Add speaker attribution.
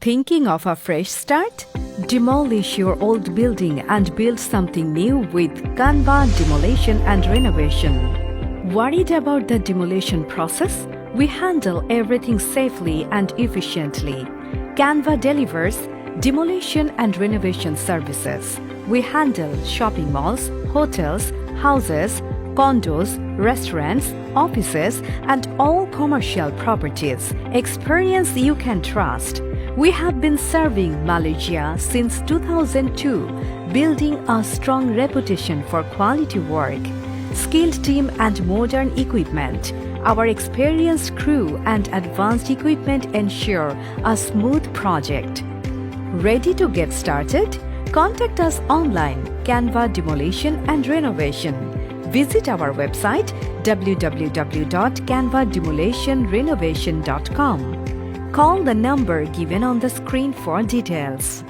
Speaker 1: Thinking of a fresh start? Demolish your old building and build something new with Canva Demolition and Renovation. Worried about the demolition process? We handle everything safely and efficiently. Canva delivers demolition and renovation services. We handle shopping malls, hotels, houses, condos, restaurants, offices, and all commercial properties. Experience you can trust. We have been serving Malaysia since 2002, building a strong reputation for quality work, skilled team and modern equipment. Our experienced crew and advanced equipment ensure a smooth project. Ready to get started? Contact us online, Canva Demolition and Renovation. Visit our website www.canvademolitionrenovation.com. Call the number given on the screen for details.